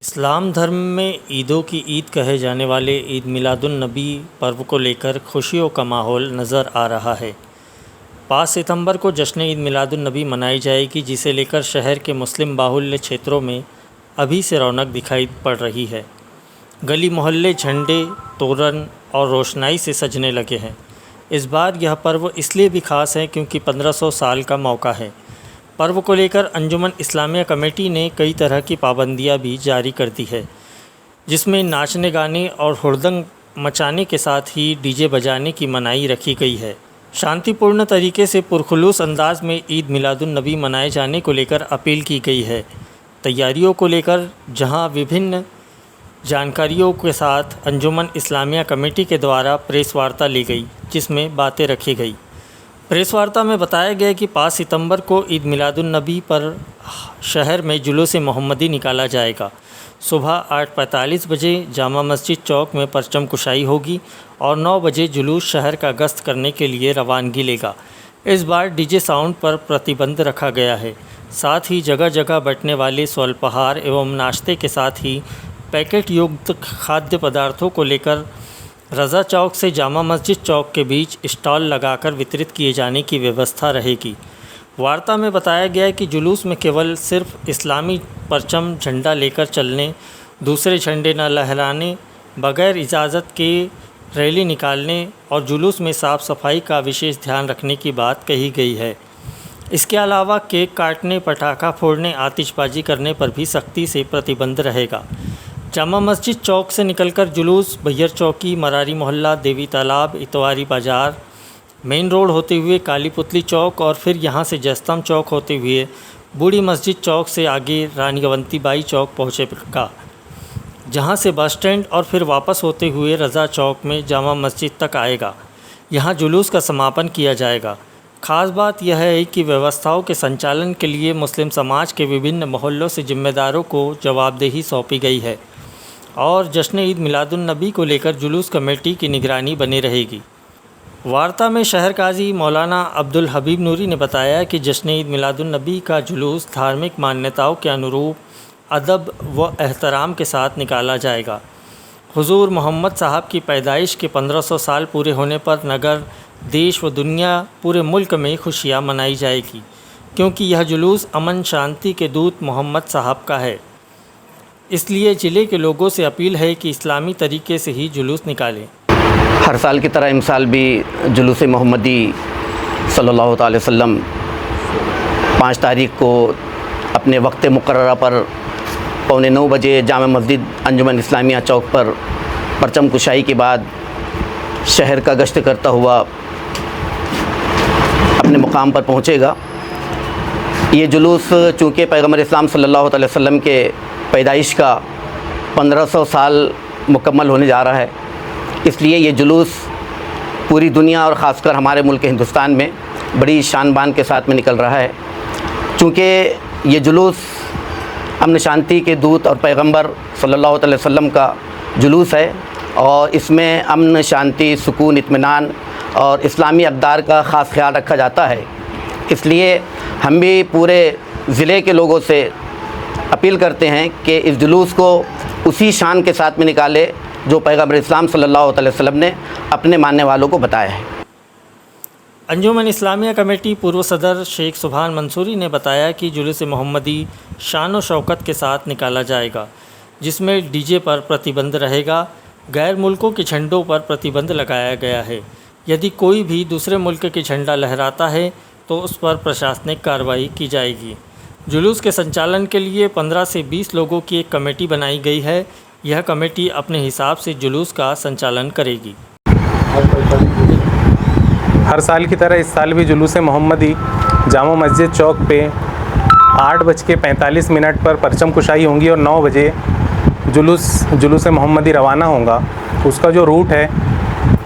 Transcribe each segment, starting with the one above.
इस्लाम धर्म में ईदों की ईद कहे जाने वाले ईद मिलादुन्नबी पर्व को लेकर खुशियों का माहौल नज़र आ रहा है। 5 सितंबर को जश्न ईद मिलादुन्नबी मनाई जाएगी, जिसे लेकर शहर के मुस्लिम बाहुल्य क्षेत्रों में अभी से रौनक दिखाई पड़ रही है। गली मोहल्ले झंडे, तोरण और रोशनाई से सजने लगे हैं। इस बार यह पर्व इसलिए भी ख़ास है क्योंकि 1500 साल का मौका है। पर्व को लेकर अंजुमन इस्लामिया कमेटी ने कई तरह की पाबंदियां भी जारी कर दी है, जिसमें नाचने गाने और हुड़दंग मचाने के साथ ही डीजे बजाने की मनाही रखी गई है। शांतिपूर्ण तरीके से पुरखुलूस अंदाज में ईद मिलादुन्नबी मनाए जाने को लेकर अपील की गई है। तैयारियों को लेकर जहां विभिन्न जानकारियों के साथ अंजुमन इस्लामिया कमेटी के द्वारा प्रेस वार्ता ली गई, जिसमें बातें रखी गई। प्रेस वार्ता में बताया गया कि 5 सितंबर को ईद मिलादुन्नबी पर शहर में जुलूस मोहम्मदी निकाला जाएगा। सुबह 8:45 बजे जामा मस्जिद चौक में परचम कुशाई होगी और 9 बजे जुलूस शहर का गश्त करने के लिए रवानगी लेगा। इस बार डीजे साउंड पर प्रतिबंध रखा गया है। साथ ही जगह जगह बंटने वाले स्वल्पाहार एवं नाश्ते के साथ ही पैकेट युक्त खाद्य पदार्थों को लेकर रज़ा चौक से जामा मस्जिद चौक के बीच स्टॉल लगाकर वितरित किए जाने की व्यवस्था रहेगी। वार्ता में बताया गया कि जुलूस में केवल सिर्फ इस्लामी परचम झंडा लेकर चलने, दूसरे झंडे न लहराने, बगैर इजाज़त के रैली निकालने और जुलूस में साफ़ सफाई का विशेष ध्यान रखने की बात कही गई है। इसके अलावा केक काटने, पटाखा फोड़ने, आतिशबाजी करने पर भी सख्ती से प्रतिबंध रहेगा। जामा मस्जिद चौक से निकलकर जुलूस भैयर चौकी, मरारी मोहल्ला, देवी तालाब, इतवारी बाज़ार, मेन रोड होते हुए काली पुतली चौक और फिर यहां से जस्तम चौक होते हुए बूढ़ी मस्जिद चौक से आगे रानी अवंतीबाई चौक पहुँचेगा, जहां से बस स्टैंड और फिर वापस होते हुए रज़ा चौक में जामा मस्जिद तक आएगा। यहां जुलूस का समापन किया जाएगा। ख़ास बात यह है कि व्यवस्थाओं के संचालन के लिए मुस्लिम समाज के विभिन्न मोहल्लों से जिम्मेदारों को जवाबदेही सौंपी गई है और जश्न ईद मिलादुन्नबी को लेकर जुलूस कमेटी की निगरानी बनी रहेगी। वार्ता में शहर काजी मौलाना अब्दुल हबीब नूरी ने बताया कि जश्न ईद मिलादुन्नबी का जुलूस धार्मिक मान्यताओं के अनुरूप अदब व एहतराम के साथ निकाला जाएगा। हुजूर मोहम्मद साहब की पैदाइश के 1500 साल पूरे होने पर नगर, देश व दुनिया पूरे मुल्क में खुशियाँ मनाई जाएगी, क्योंकि यह जुलूस अमन शांति के दूत मोहम्मद साहब का है। इसलिए ज़िले के लोगों से अपील है कि इस्लामी तरीके से ही जुलूस निकालें। हर साल की तरह इस साल भी जुलूस मोहम्मदी सल्लल्लाहु अलैहि वसल्लम 5 तारीख को अपने वक्त मुकर्ररा पर 8:45 बजे जामा मस्जिद अंजुमन इस्लामिया चौक पर परचम कुशाई के बाद शहर का गश्त करता हुआ अपने मुकाम पर पहुँचेगा। ये जुलूस चूँकि पैगम्बर इस्लाम सल्लल्लाहु अलैहि वसल्लम के पैदाइश का 1500 साल मुकम्मल होने जा रहा है, इसलिए ये जुलूस पूरी दुनिया और ख़ासकर हमारे मुल्क हिंदुस्तान में बड़ी शान बान के साथ में निकल रहा है। चूँकि ये जुलूस अमन शांति के दूत और पैगंबर सल्लल्लाहु अलैहि वसल्लम का जुलूस है और इसमें अमन, शांति, सुकून, इत्मीनान और इस्लामी अक़दार का ख़ास ख्याल रखा जाता है। इसलिए हम भी पूरे ज़िले के लोगों से अपील करते हैं कि इस जुलूस को उसी शान के साथ में निकाले जो पैगम्बर इस्लाम सल्लल्लाहु अलैहि वसल्लम ने अपने मानने वालों को बताया है। अंजुमन इस्लामिया कमेटी पूर्व सदर शेख सुभान मंसूरी ने बताया कि जुलूस मोहम्मदी शान व शौकत के साथ निकाला जाएगा, जिसमें डीजे पर प्रतिबंध रहेगा। गैर मुल्कों के झंडों पर प्रतिबंध लगाया गया है। यदि कोई भी दूसरे मुल्क के झंडा लहराता है तो उस पर प्रशासनिक कार्रवाई की जाएगी। जुलूस के संचालन के लिए 15 से 20 लोगों की एक कमेटी बनाई गई है। यह कमेटी अपने हिसाब से जुलूस का संचालन करेगी। हर साल की तरह इस साल भी जुलूस मोहम्मदी जामा मस्जिद चौक पे 8:45 पर परचम कुशाई होंगी और 9 बजे जुलूस मोहम्मदी रवाना होगा। उसका जो रूट है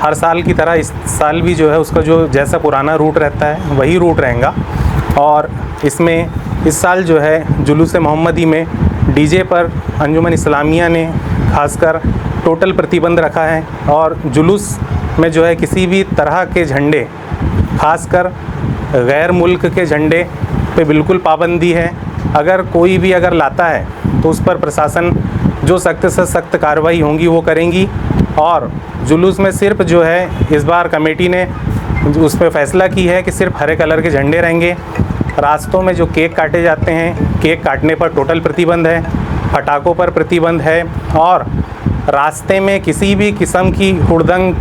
हर साल की तरह इस साल भी जो है उसका जो जैसा पुराना रूट रहता है वही रूट रहेगा। और इसमें इस साल जो है जुलूस मोहम्मदी में डीजे पर अंजुमन इस्लामिया ने खासकर टोटल प्रतिबंध रखा है और जुलूस में जो है किसी भी तरह के झंडे, खासकर गैर मुल्क के झंडे पे बिल्कुल पाबंदी है। अगर कोई भी लाता है तो उस पर प्रशासन जो सख्त से सख्त कार्रवाई होंगी वो करेंगी। और जुलूस में सिर्फ जो है इस बार कमेटी ने उस पर फैसला की है कि सिर्फ हरे कलर के झंडे रहेंगे। रास्तों में जो केक काटे जाते हैं, केक काटने पर टोटल प्रतिबंध है, पटाखों पर प्रतिबंध है। और रास्ते में किसी भी किस्म की हुड़दंग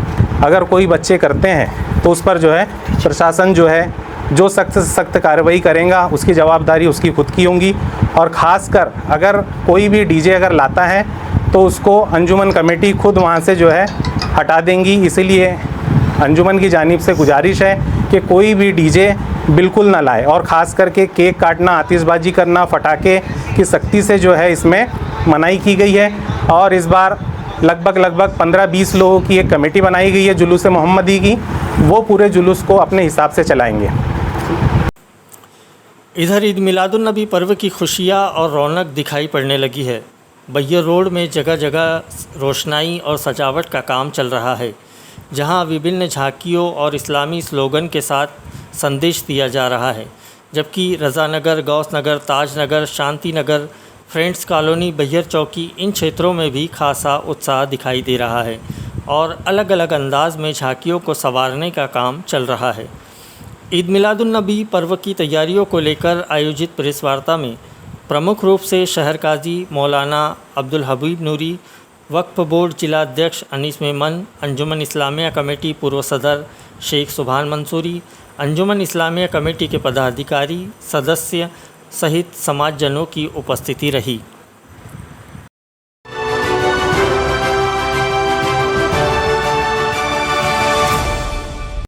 अगर कोई बच्चे करते हैं तो उस पर जो है प्रशासन जो है जो सख्त से सख्त कार्रवाई करेगा, उसकी जवाबदारी उसकी खुद की होगी। और ख़ासकर अगर कोई भी डीजे अगर लाता है तो उसको अंजुमन कमेटी खुद वहाँ से जो है हटा देंगी। इसीलिए अंजुमन की जानिब से गुजारिश है कि कोई भी डीजे बिल्कुल ना लाए, और ख़ास करके केक काटना, आतिशबाजी करना, पटाखे की सख्ती से जो है इसमें मनाही की गई है। और इस बार लगभग 15-20 लोगों की एक कमेटी बनाई गई है जुलूस मोहम्मदी की, वो पूरे जुलूस को अपने हिसाब से चलाएंगे। इधर ईद मिलादुन्नबी पर्व की खुशियाँ और रौनक दिखाई पड़ने लगी है। बैयर रोड में जगह जगह रोशनाई और सजावट का काम चल रहा है, जहां विभिन्न झांकियों और इस्लामी स्लोगन के साथ संदेश दिया जा रहा है। जबकि रज़ानगर, गौस नगर, ताज नगर, शांति नगर, फ्रेंड्स कॉलोनी, बैयर चौकी, इन क्षेत्रों में भी खासा उत्साह दिखाई दे रहा है और अलग अलग अंदाज में झांकियों को संवारने का काम चल रहा है। ईद मिलादुन्नबी पर्व की तैयारियों को लेकर आयोजित प्रेस वार्ता में प्रमुख रूप से शहर काजी मौलाना अब्दुल हबीब नूरी, वक्फ बोर्ड जिला अध्यक्ष अनीस मेमन, अंजुमन इस्लामिया कमेटी पूर्व सदर शेख सुभान मंसूरी, अंजुमन इस्लामिया कमेटी के पदाधिकारी, सदस्य सहित समाजजनों की उपस्थिति रही।